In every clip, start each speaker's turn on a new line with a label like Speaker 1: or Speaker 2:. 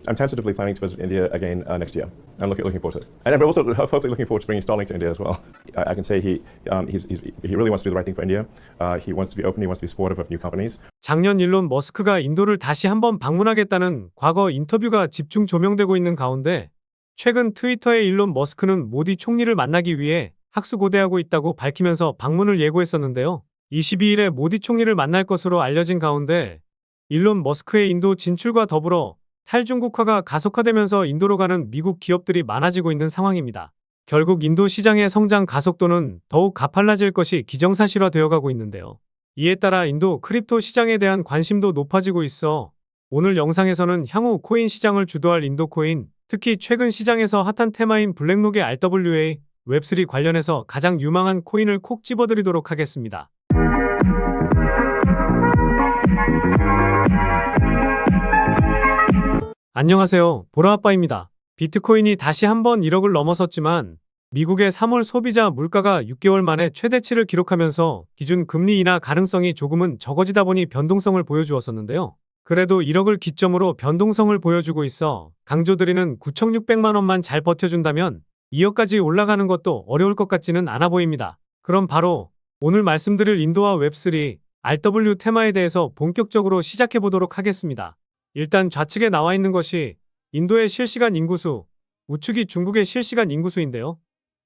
Speaker 1: I'm tentatively planning to visit India again next year. I'm looking forward to it, and I'm also hopefully looking forward to bringing Starlink to India as well. I can say he really wants to do the right thing for India. He wants to be open. He wants to be supportive of new companies.
Speaker 2: 작년 일론 머스크가 인도를 다시 한번 방문하겠다는 과거 인터뷰가 집중 조명되고 있는 가운데 최근 트위터의 일론 머스크는 모디 총리를 만나기 위해 학수고대하고 있다고 밝히면서 방문을 예고했었는데요. 22일에 모디 총리를 만날 것으로 알려진 가운데 일론 머스크의 인도 진출과 더불어 탈중국화가 가속화되면서 인도로 가는 미국 기업들이 많아지고 있는 상황입니다. 결국 인도 시장의 성장 가속도는 더욱 가팔라질 것이 기정사실화되어 가고 있는데요. 이에 따라 인도 크립토 시장에 대한 관심도 높아지고 있어 오늘 영상에서는 향후 코인 시장을 주도할 인도 코인, 특히 최근 시장에서 핫한 테마인 블랙록의 RWA, 웹3 관련해서 가장 유망한 코인을 콕 집어드리도록 하겠습니다. 안녕하세요. 보라아빠입니다. 비트코인이 다시 한번 1억을 넘어섰지만 미국의 3월 소비자 물가가 6개월 만에 최대치를 기록하면서 기준 금리 인하 가능성이 조금은 적어지다 보니 변동성을 보여주었었는데요. 그래도 1억을 기점으로 변동성을 보여주고 있어 강조드리는 9,600만 원만 잘 버텨준다면 2억까지 올라가는 것도 어려울 것 같지는 않아 보입니다. 그럼 바로 오늘 말씀드릴 인도와 웹3, RW 테마에 대해서 본격적으로 시작해 보도록 하겠습니다. 일단 좌측에 나와 있는 것이 인도의 실시간 인구수, 우측이 중국의 실시간 인구수인데요.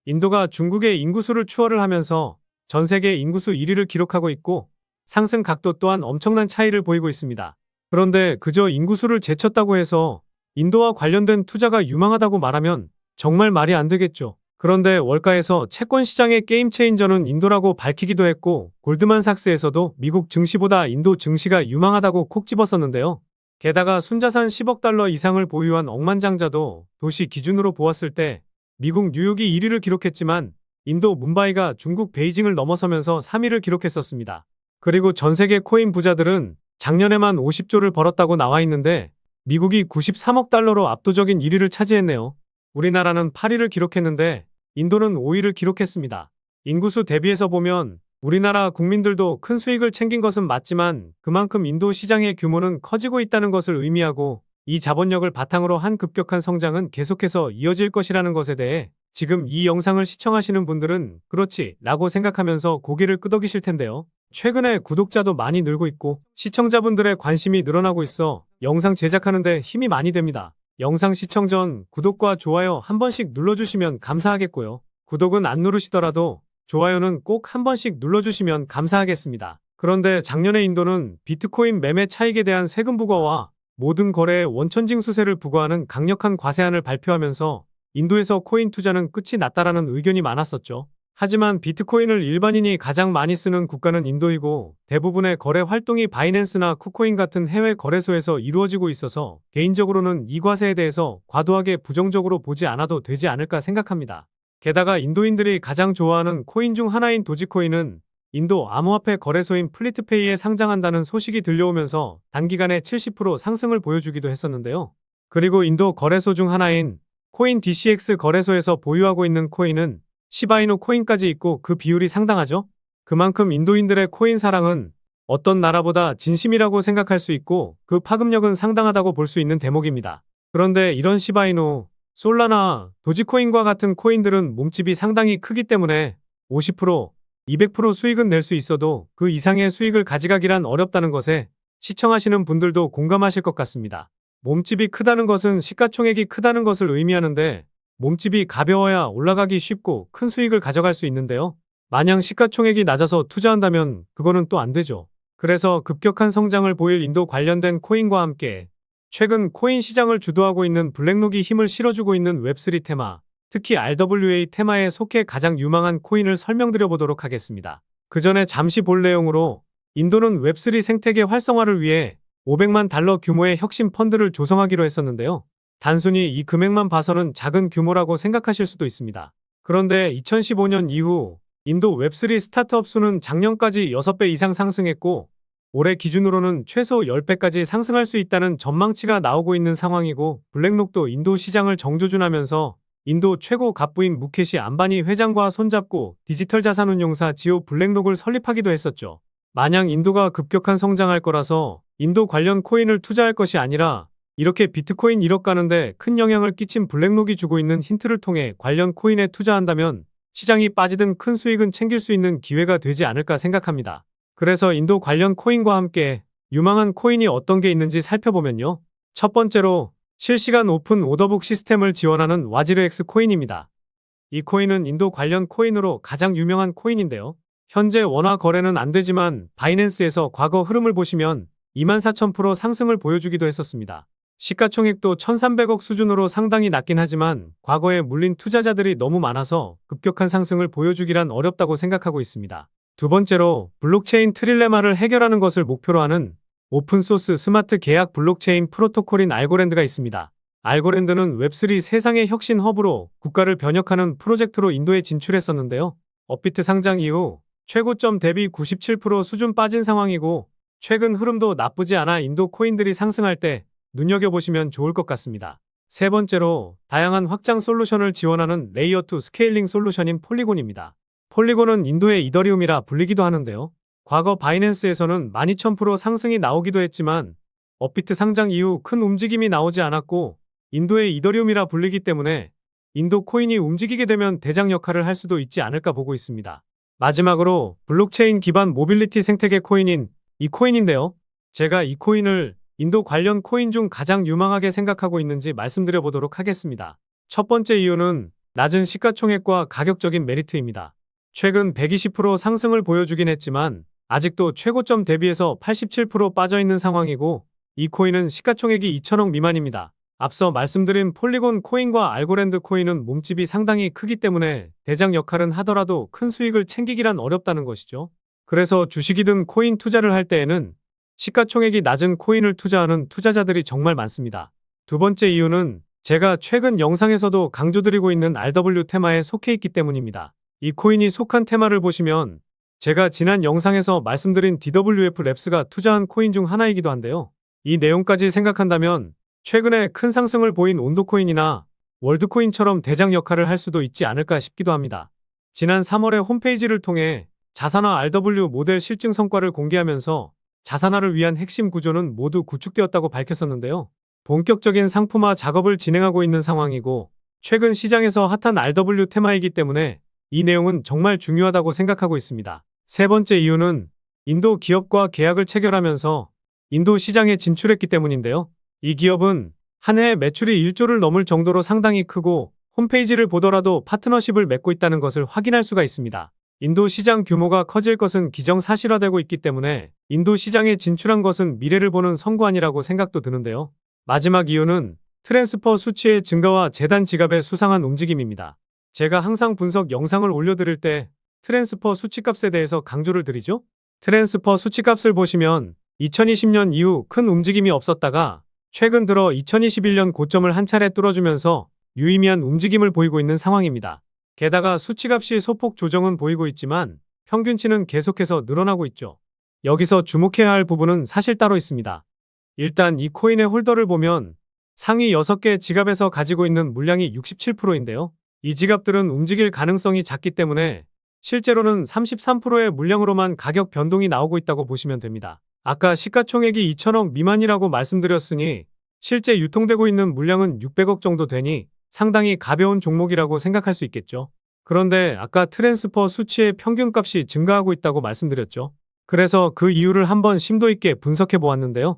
Speaker 2: 인도가 중국의 인구수를 추월을 하면서 전 세계 인구수 1위를 기록하고 있고 상승 각도 또한 엄청난 차이를 보이고 있습니다. 그런데 그저 인구수를 제쳤다고 해서 인도와 관련된 투자가 유망하다고 말하면 정말 말이 안 되겠죠. 그런데 월가에서 채권 시장의 게임 체인저는 인도라고 밝히기도 했고 골드만삭스에서도 미국 증시보다 인도 증시가 유망하다고 콕 집었었는데요. 게다가 순자산 10억 달러 이상을 보유한 억만장자도 도시 기준으로 보았을 때 미국 뉴욕이 1위를 기록했지만 인도 뭄바이가 중국 베이징을 넘어서면서 3위를 기록했었습니다. 그리고 전 세계 코인 부자들은 작년에만 50조를 벌었다고 나와 있는데 미국이 93억 달러로 압도적인 1위를 차지했네요. 우리나라는 8위를 기록했는데 인도는 5위를 기록했습니다. 인구수 대비해서 보면 우리나라 국민들도 큰 수익을 챙긴 것은 맞지만 그만큼 인도 시장의 규모는 커지고 있다는 것을 의미하고 이 자본력을 바탕으로 한 급격한 성장은 계속해서 이어질 것이라는 것에 대해 지금 이 영상을 시청하시는 분들은 그렇지 라고 생각하면서 고개를 끄덕이실 텐데요. 최근에 구독자도 많이 늘고 있고 시청자분들의 관심이 늘어나고 있어 영상 제작하는데 힘이 많이 됩니다. 영상 시청 전 구독과 좋아요 한 번씩 눌러주시면 감사하겠고요. 구독은 안 누르시더라도 좋아요는 꼭 한 번씩 눌러주시면 감사하겠습니다. 그런데 작년에 인도는 비트코인 매매 차익에 대한 세금 부과와 모든 거래에 원천징수세를 부과하는 강력한 과세안을 발표하면서 인도에서 코인 투자는 끝이 났다라는 의견이 많았었죠. 하지만 비트코인을 일반인이 가장 많이 쓰는 국가는 인도이고 대부분의 거래 활동이 바이낸스나 쿠코인 같은 해외 거래소에서 이루어지고 있어서 개인적으로는 이 과세에 대해서 과도하게 부정적으로 보지 않아도 되지 않을까 생각합니다. 게다가 인도인들이 가장 좋아하는 코인 중 하나인 도지코인은 인도 암호화폐 거래소인 플리트페이에 상장한다는 소식이 들려오면서 단기간에 70% 상승을 보여주기도 했었는데요. 그리고 인도 거래소 중 하나인 코인 DCX 거래소에서 보유하고 있는 코인은 시바이누 코인까지 있고 그 비율이 상당하죠. 그만큼 인도인들의 코인 사랑은 어떤 나라보다 진심이라고 생각할 수 있고 그 파급력은 상당하다고 볼 수 있는 대목입니다. 그런데 이런 시바이누, 솔라나, 도지코인과 같은 코인들은 몸집이 상당히 크기 때문에 50%, 200% 수익은 낼 수 있어도 그 이상의 수익을 가져가기란 어렵다는 것에 시청하시는 분들도 공감하실 것 같습니다. 몸집이 크다는 것은 시가총액이 크다는 것을 의미하는데 몸집이 가벼워야 올라가기 쉽고 큰 수익을 가져갈 수 있는데요. 마냥 시가총액이 낮아서 투자한다면 그거는 또 안 되죠. 그래서 급격한 성장을 보일 인도 관련된 코인과 함께 최근 코인 시장을 주도하고 있는 블랙록이 힘을 실어주고 있는 웹3 테마, 특히 RWA 테마에 속해 가장 유망한 코인을 설명드려 보도록 하겠습니다. 그 전에 잠시 볼 내용으로 인도는 웹3 생태계 활성화를 위해 500만 달러 규모의 혁신 펀드를 조성하기로 했었는데요. 단순히 이 금액만 봐서는 작은 규모라고 생각하실 수도 있습니다. 그런데 2015년 이후 인도 웹3 스타트업 수는 작년까지 6배 이상 상승했고 올해 기준으로는 최소 10배까지 상승할 수 있다는 전망치가 나오고 있는 상황이고 블랙록도 인도 시장을 정조준하면서 인도 최고 갑부인 무케시 안바니 회장과 손잡고 디지털 자산운용사 지오 블랙록을 설립하기도 했었죠. 마냥 인도가 급격한 성장할 거라서 인도 관련 코인을 투자할 것이 아니라 이렇게 비트코인 1억 가는데 큰 영향을 끼친 블랙록이 주고 있는 힌트를 통해 관련 코인에 투자한다면 시장이 빠지든 큰 수익은 챙길 수 있는 기회가 되지 않을까 생각합니다. 그래서 인도 관련 코인과 함께 유망한 코인이 어떤 게 있는지 살펴보면요. 첫 번째로 실시간 오픈 오더북 시스템을 지원하는 와지르X 코인입니다. 이 코인은 인도 관련 코인으로 가장 유명한 코인인데요. 현재 원화 거래는 안 되지만 바이낸스에서 과거 흐름을 보시면 24,000% 상승을 보여주기도 했었습니다. 시가총액도 1,300억 수준으로 상당히 낮긴 하지만 과거에 물린 투자자들이 너무 많아서 급격한 상승을 보여주기란 어렵다고 생각하고 있습니다. 두 번째로 블록체인 트릴레마를 해결하는 것을 목표로 하는 오픈소스 스마트 계약 블록체인 프로토콜인 알고랜드가 있습니다. 알고랜드는 웹3 세상의 혁신 허브로 국가를 변혁하는 프로젝트로 인도에 진출했었는데요. 업비트 상장 이후 최고점 대비 97% 수준 빠진 상황이고 최근 흐름도 나쁘지 않아 인도 코인들이 상승할 때 눈여겨보시면 좋을 것 같습니다. 세 번째로 다양한 확장 솔루션을 지원하는 레이어2 스케일링 솔루션인 폴리곤입니다. 폴리곤은 인도의 이더리움이라 불리기도 하는데요. 과거 바이낸스에서는 12,000% 상승이 나오기도 했지만 업비트 상장 이후 큰 움직임이 나오지 않았고 인도의 이더리움이라 불리기 때문에 인도 코인이 움직이게 되면 대장 역할을 할 수도 있지 않을까 보고 있습니다. 마지막으로 블록체인 기반 모빌리티 생태계 코인인 이 코인인데요. 제가 이 코인을 인도 관련 코인 중 가장 유망하게 생각하고 있는지 말씀드려 보도록 하겠습니다. 첫 번째 이유는 낮은 시가총액과 가격적인 메리트입니다. 최근 120% 상승을 보여주긴 했지만 아직도 최고점 대비해서 87% 빠져있는 상황이고 이 코인은 시가총액이 2천억 미만입니다. 앞서 말씀드린 폴리곤 코인과 알고랜드 코인은 몸집이 상당히 크기 때문에 대장 역할은 하더라도 큰 수익을 챙기기란 어렵다는 것이죠. 그래서 주식이든 코인 투자를 할 때에는 시가총액이 낮은 코인을 투자하는 투자자들이 정말 많습니다. 두 번째 이유는 제가 최근 영상에서도 강조드리고 있는 RW 테마에 속해 있기 때문입니다. 이 코인이 속한 테마를 보시면 제가 지난 영상에서 말씀드린 DWF 랩스가 투자한 코인 중 하나이기도 한데요. 이 내용까지 생각한다면 최근에 큰 상승을 보인 온도코인이나 월드코인처럼 대장 역할을 할 수도 있지 않을까 싶기도 합니다. 지난 3월에 홈페이지를 통해 자산화 RW 모델 실증 성과를 공개하면서 자산화를 위한 핵심 구조는 모두 구축되었다고 밝혔었는데요. 본격적인 상품화 작업을 진행하고 있는 상황이고 최근 시장에서 핫한 RW 테마이기 때문에 이 내용은 정말 중요하다고 생각하고 있습니다. 세 번째 이유는 인도 기업과 계약을 체결하면서 인도 시장에 진출했기 때문인데요. 이 기업은 한 해에 매출이 1조를 넘을 정도로 상당히 크고 홈페이지를 보더라도 파트너십을 맺고 있다는 것을 확인할 수가 있습니다. 인도 시장 규모가 커질 것은 기정사실화되고 있기 때문에 인도 시장에 진출한 것은 미래를 보는 선구안이라고 생각도 드는데요. 마지막 이유는 트랜스퍼 수치의 증가와 재단 지갑의 수상한 움직임입니다. 제가 항상 분석 영상을 올려드릴 때 트랜스퍼 수치값에 대해서 강조를 드리죠. 트랜스퍼 수치값을 보시면 2020년 이후 큰 움직임이 없었다가 최근 들어 2021년 고점을 한 차례 뚫어주면서 유의미한 움직임을 보이고 있는 상황입니다. 게다가 수치값이 소폭 조정은 보이고 있지만 평균치는 계속해서 늘어나고 있죠. 여기서 주목해야 할 부분은 사실 따로 있습니다. 일단 이 코인의 홀더를 보면 상위 6개 지갑에서 가지고 있는 물량이 67%인데요. 이 지갑들은 움직일 가능성이 작기 때문에 실제로는 33%의 물량으로만 가격 변동이 나오고 있다고 보시면 됩니다. 아까 시가총액이 2천억 미만이라고 말씀드렸으니 실제 유통되고 있는 물량은 600억 정도 되니 상당히 가벼운 종목이라고 생각할 수 있겠죠. 그런데 아까 트랜스퍼 수치의 평균값이 증가하고 있다고 말씀드렸죠. 그래서 그 이유를 한번 심도 있게 분석해 보았는데요.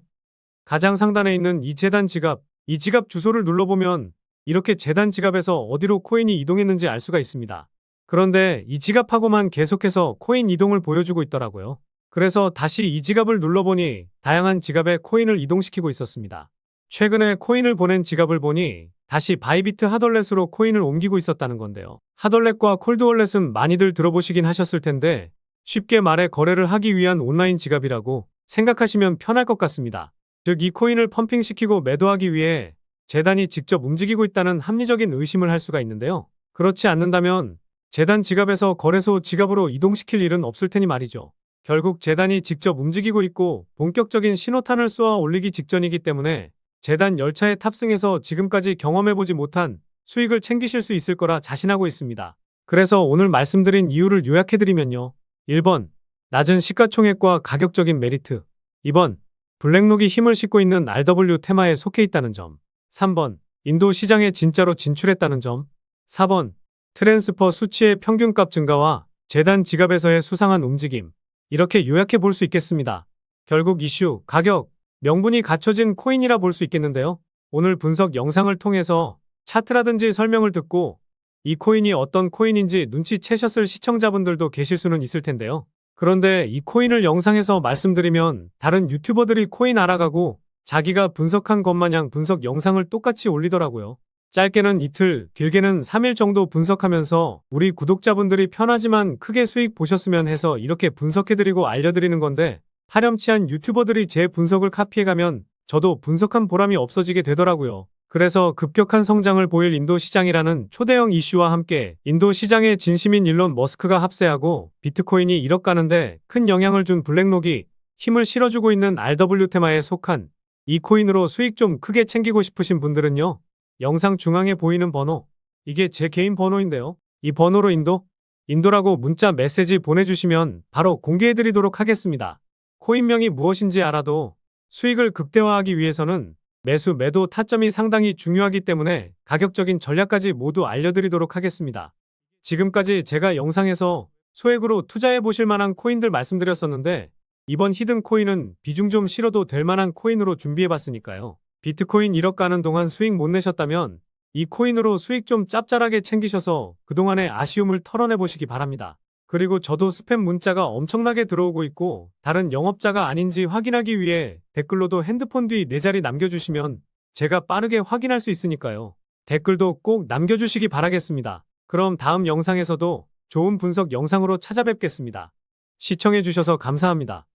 Speaker 2: 가장 상단에 있는 이 재단 지갑, 이 지갑 주소를 눌러보면 이렇게 재단 지갑에서 어디로 코인이 이동했는지 알 수가 있습니다. 그런데 이 지갑하고만 계속해서 코인 이동을 보여주고 있더라고요. 그래서 다시 이 지갑을 눌러보니 다양한 지갑에 코인을 이동시키고 있었습니다. 최근에 코인을 보낸 지갑을 보니 다시 바이비트 핫월렛으로 코인을 옮기고 있었다는 건데요. 핫월렛과 콜드월렛은 많이들 들어보시긴 하셨을 텐데 쉽게 말해 거래를 하기 위한 온라인 지갑이라고 생각하시면 편할 것 같습니다. 즉 이 코인을 펌핑시키고 매도하기 위해 재단이 직접 움직이고 있다는 합리적인 의심을 할 수가 있는데요. 그렇지 않는다면 재단 지갑에서 거래소 지갑으로 이동시킬 일은 없을 테니 말이죠. 결국 재단이 직접 움직이고 있고 본격적인 신호탄을 쏘아 올리기 직전이기 때문에 재단 열차에 탑승해서 지금까지 경험해보지 못한 수익을 챙기실 수 있을 거라 자신하고 있습니다. 그래서 오늘 말씀드린 이유를 요약해드리면요. 1번, 낮은 시가총액과 가격적인 메리트. 2번, 블랙록이 힘을 싣고 있는 RW 테마에 속해 있다는 점. 3번. 인도 시장에 진짜로 진출했다는 점. 4번. 트랜스퍼 수치의 평균값 증가와 재단 지갑에서의 수상한 움직임. 이렇게 요약해 볼 수 있겠습니다. 결국 이슈, 가격, 명분이 갖춰진 코인이라 볼 수 있겠는데요. 오늘 분석 영상을 통해서 차트라든지 설명을 듣고 이 코인이 어떤 코인인지 눈치채셨을 시청자분들도 계실 수는 있을 텐데요. 그런데 이 코인을 영상에서 말씀드리면 다른 유튜버들이 코인 알아가고 자기가 분석한 것 마냥 분석 영상을 똑같이 올리더라고요. 짧게는 이틀, 길게는 3일 정도 분석하면서 우리 구독자분들이 편하지만 크게 수익 보셨으면 해서 이렇게 분석해드리고 알려드리는 건데 파렴치한 유튜버들이 제 분석을 카피해가면 저도 분석한 보람이 없어지게 되더라고요. 그래서 급격한 성장을 보일 인도 시장이라는 초대형 이슈와 함께 인도 시장의 진심인 일론 머스크가 합세하고 비트코인이 1억 가는데 큰 영향을 준 블랙록이 힘을 실어주고 있는 RW 테마에 속한 이 코인으로 수익 좀 크게 챙기고 싶으신 분들은요. 영상 중앙에 보이는 번호, 이게 제 개인 번호인데요. 이 번호로 인도라고 문자 메시지 보내주시면 바로 공개해드리도록 하겠습니다. 코인명이 무엇인지 알아도 수익을 극대화하기 위해서는 매수, 매도 타점이 상당히 중요하기 때문에 가격적인 전략까지 모두 알려드리도록 하겠습니다. 지금까지 제가 영상에서 소액으로 투자해 보실 만한 코인들 말씀드렸었는데 이번 히든 코인은 비중 좀 실어도 될 만한 코인으로 준비해 봤으니까요. 비트코인 1억 가는 동안 수익 못 내셨다면 이 코인으로 수익 좀 짭짤하게 챙기셔서 그동안의 아쉬움을 털어내 보시기 바랍니다. 그리고 저도 스팸 문자가 엄청나게 들어오고 있고 다른 영업자가 아닌지 확인하기 위해 댓글로도 핸드폰 뒤 4자리 남겨주시면 제가 빠르게 확인할 수 있으니까요. 댓글도 꼭 남겨주시기 바라겠습니다. 그럼 다음 영상에서도 좋은 분석 영상으로 찾아뵙겠습니다. 시청해주셔서 감사합니다.